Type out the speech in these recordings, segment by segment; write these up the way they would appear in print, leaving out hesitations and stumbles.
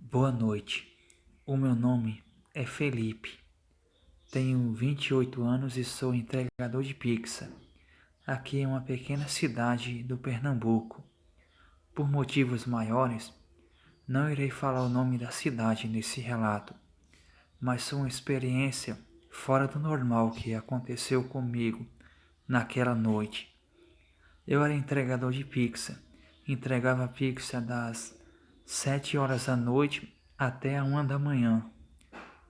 Boa noite. O meu nome é Felipe. Tenho 28 anos e sou entregador de pizza. Aqui é uma pequena cidade do Pernambuco. Por motivos maiores, não irei falar o nome da cidade nesse relato, mas foi uma experiência fora do normal que aconteceu comigo naquela noite. Eu era entregador de pizza. Entregava pizza das 7 horas da noite até a 1 da manhã.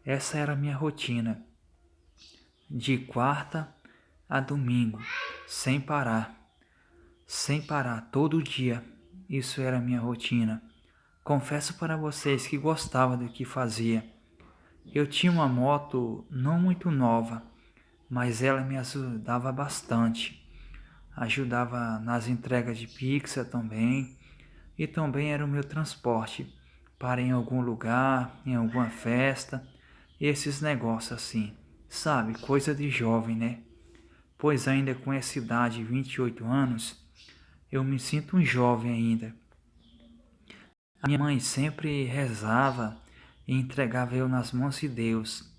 Essa era a minha rotina, de quarta a domingo, sem parar, todo dia. Isso era a minha rotina. Confesso para vocês que gostava do que fazia. Eu tinha uma moto não muito nova, mas ela me ajudava bastante. Ajudava nas entregas de pizza também, e também era o meu transporte para ir em algum lugar, em alguma festa, esses negócios assim, sabe, coisa de jovem, né? Pois ainda com essa idade, 28 anos, eu me sinto um jovem ainda. A minha mãe sempre rezava e entregava eu nas mãos de Deus,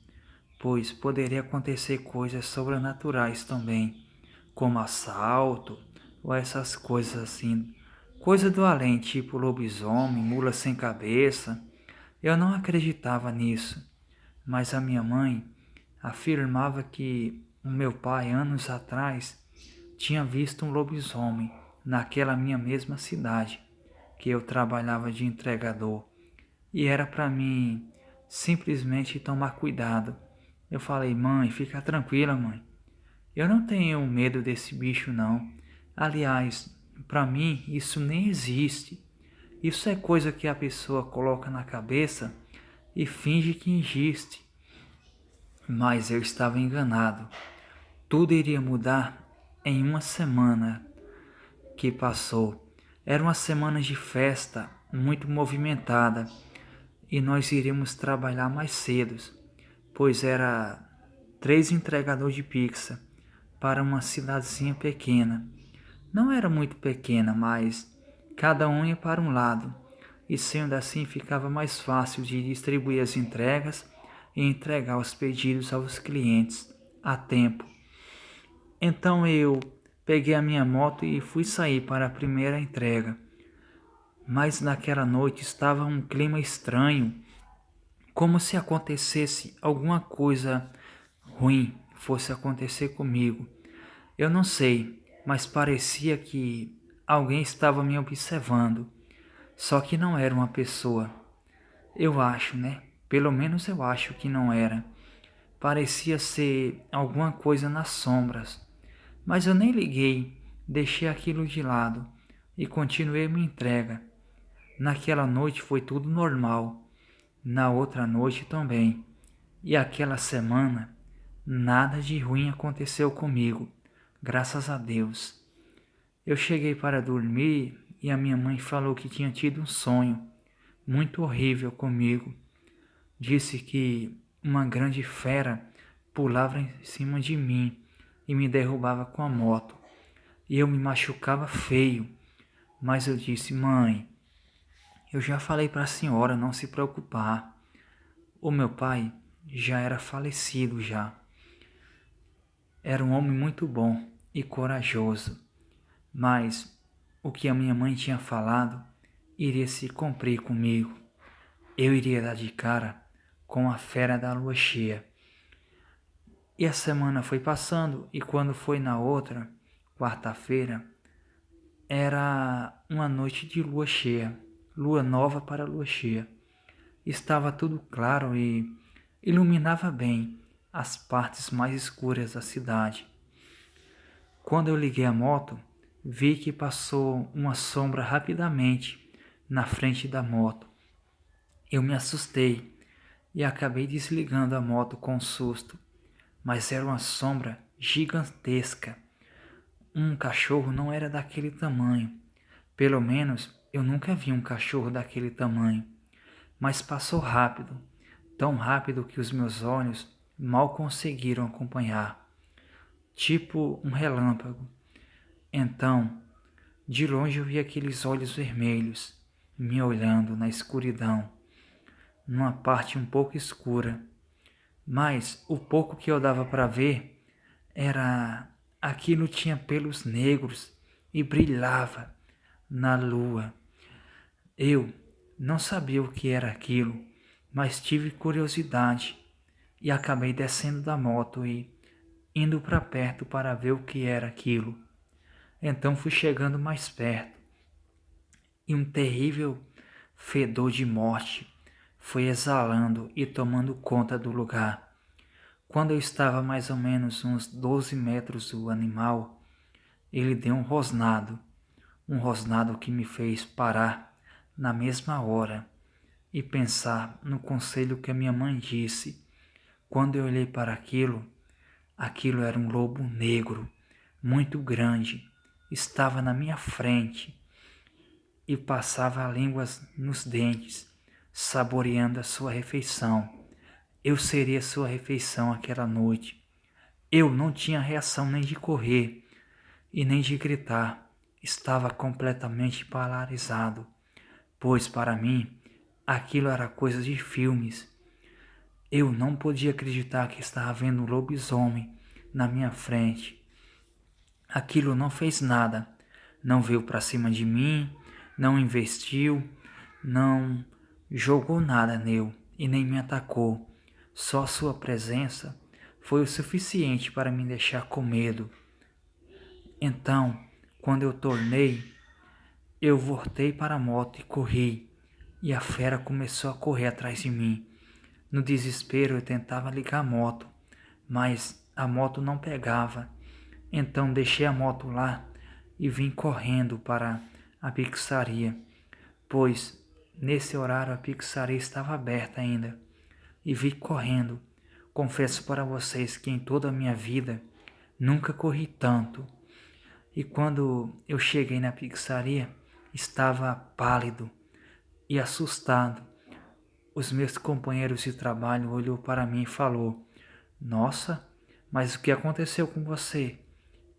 pois poderia acontecer coisas sobrenaturais também, como assalto ou essas coisas assim, coisa do além, tipo lobisomem, mula sem cabeça. Eu não acreditava nisso, mas a minha mãe afirmava que o meu pai, anos atrás, tinha visto um lobisomem naquela minha mesma cidade, que eu trabalhava de entregador, e era para mim simplesmente tomar cuidado. Eu falei: mãe, fica tranquila, mãe. Eu não tenho medo desse bicho, não. Aliás, para mim isso nem existe. Isso é coisa que a pessoa coloca na cabeça e finge que existe. Mas eu estava enganado. Tudo iria mudar em uma semana que passou. Era uma semana de festa muito movimentada e nós iríamos trabalhar mais cedo, pois era 3 entregadores de pizza para uma cidadezinha pequena. Não era muito pequena, mas cada um ia para um lado, e sendo assim ficava mais fácil de distribuir as entregas e entregar os pedidos aos clientes a tempo. Então eu peguei a minha moto e fui sair para a primeira entrega. Mas naquela noite estava um clima estranho, como se acontecesse alguma coisa ruim fosse acontecer comigo. Eu não sei, mas parecia que alguém estava me observando. Só que não era uma pessoa. Eu acho, né? Pelo menos eu acho que não era. Parecia ser alguma coisa nas sombras. Mas eu nem liguei, deixei aquilo de lado e continuei minha entrega. Naquela noite foi tudo normal. Na outra noite também. E aquela semana, nada de ruim aconteceu comigo, graças a Deus. Eu cheguei para dormir e a minha mãe falou que tinha tido um sonho muito horrível comigo. Disse que uma grande fera pulava em cima de mim e me derrubava com a moto. E eu me machucava feio. Mas eu disse: mãe, eu já falei para a senhora não se preocupar. O meu pai já era falecido já. Era um homem muito bom e corajoso. Mas o que a minha mãe tinha falado iria se cumprir comigo. Eu iria dar de cara com a fera da lua cheia. E a semana foi passando e quando foi na outra, quarta-feira, era uma noite de lua cheia, lua nova para lua cheia. Estava tudo claro e iluminava bem as partes mais escuras da cidade. Quando eu liguei a moto, vi que passou uma sombra rapidamente na frente da moto. Eu me assustei e acabei desligando a moto com susto, mas era uma sombra gigantesca. Um cachorro não era daquele tamanho. Pelo menos eu nunca vi um cachorro daquele tamanho. Mas passou rápido, tão rápido que os meus olhos mal conseguiram acompanhar. Tipo um relâmpago. Então, de longe eu vi aqueles olhos vermelhos me olhando na escuridão. numa parte um pouco escura, mas o pouco que eu dava para ver era aquilo tinha pelos negros e brilhava na lua. Eu não sabia o que era aquilo, mas tive curiosidade e acabei descendo da moto e indo para perto para ver o que era aquilo. Então fui chegando mais perto e um terrível fedor de morte foi exalando e tomando conta do lugar. Quando eu estava mais ou menos uns 12 metros do animal, ele deu um rosnado que me fez parar na mesma hora e pensar no conselho que a minha mãe disse. Quando eu olhei para aquilo era um lobo negro, muito grande, estava na minha frente e passava a língua nos dentes, saboreando a sua refeição. Eu seria sua refeição aquela noite. Eu não tinha reação nem de correr e nem de gritar. Estava completamente paralisado, pois para mim aquilo era coisa de filmes. Eu não podia acreditar que estava vendo um lobisomem na minha frente. Aquilo não fez nada, não veio para cima de mim, não investiu, não jogou nada nele e nem me atacou. Só sua presença foi o suficiente para me deixar com medo. Então, quando eu tornei, eu voltei para a moto e corri, e a fera começou a correr atrás de mim. No desespero eu tentava ligar a moto, mas a moto não pegava. Então deixei a moto lá e vim correndo para a pizzaria, pois nesse horário a pizzaria estava aberta ainda. E vim correndo. Confesso para vocês que em toda a minha vida nunca corri tanto. E quando eu cheguei na pizzaria, estava pálido e assustado. Os meus companheiros de trabalho olhou para mim e falou: "Nossa, mas o que aconteceu com você?"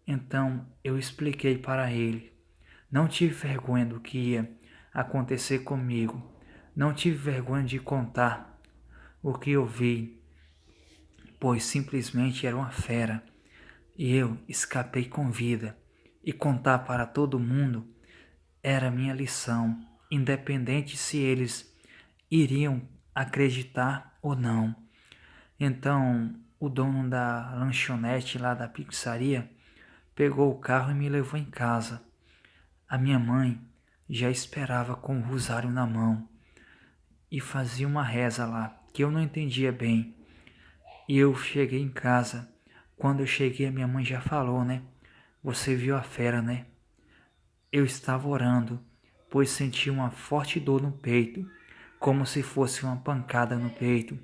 Então eu expliquei para ele. Não tive vergonha do que ia acontecer comigo. Não tive vergonha de contar o que eu vi, pois simplesmente era uma fera. E eu escapei com vida. E contar para todo mundo era minha lição, independente se eles iriam acreditar ou não. Então, o dono da lanchonete lá da pizzaria pegou o carro e me levou em casa. A minha mãe já esperava com o rosário na mão e fazia uma reza lá que eu não entendia bem. E eu cheguei em casa. Quando eu cheguei, a minha mãe já falou, né? "Você viu a fera, né?" Eu estava orando, pois senti uma forte dor no peito, como se fosse uma pancada no peito.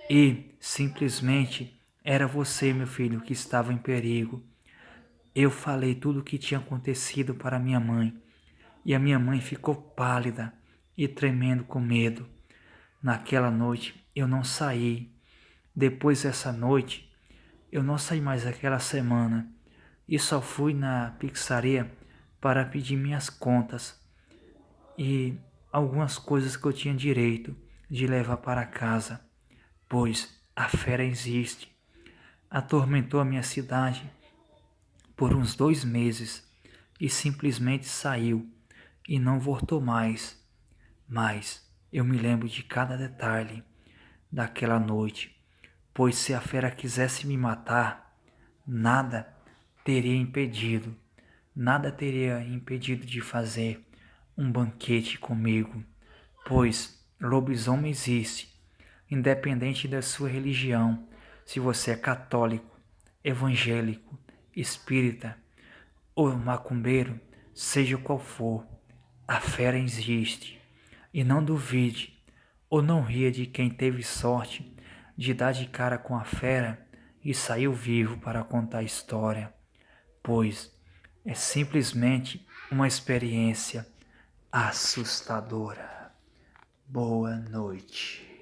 E, simplesmente, era você, meu filho, que estava em perigo. Eu falei tudo o que tinha acontecido para minha mãe, e a minha mãe ficou pálida e tremendo com medo. Naquela noite, eu não saí. Depois dessa noite, eu não saí mais aquela semana e só fui na pizzaria para pedir minhas contas e algumas coisas que eu tinha direito de levar para casa, pois a fera existe. Atormentou a minha cidade por uns 2 meses e simplesmente saiu e não voltou mais. Mas eu me lembro de cada detalhe daquela noite, pois se a fera quisesse me matar, nada teria impedido. Nada teria impedido de fazer um banquete comigo, pois lobisomem existe, independente da sua religião, se você é católico, evangélico, espírita ou macumbeiro, seja qual for, a fera existe. E não duvide ou não ria de quem teve sorte de dar de cara com a fera e saiu vivo para contar a história, pois é simplesmente uma experiência assustadora. Boa noite.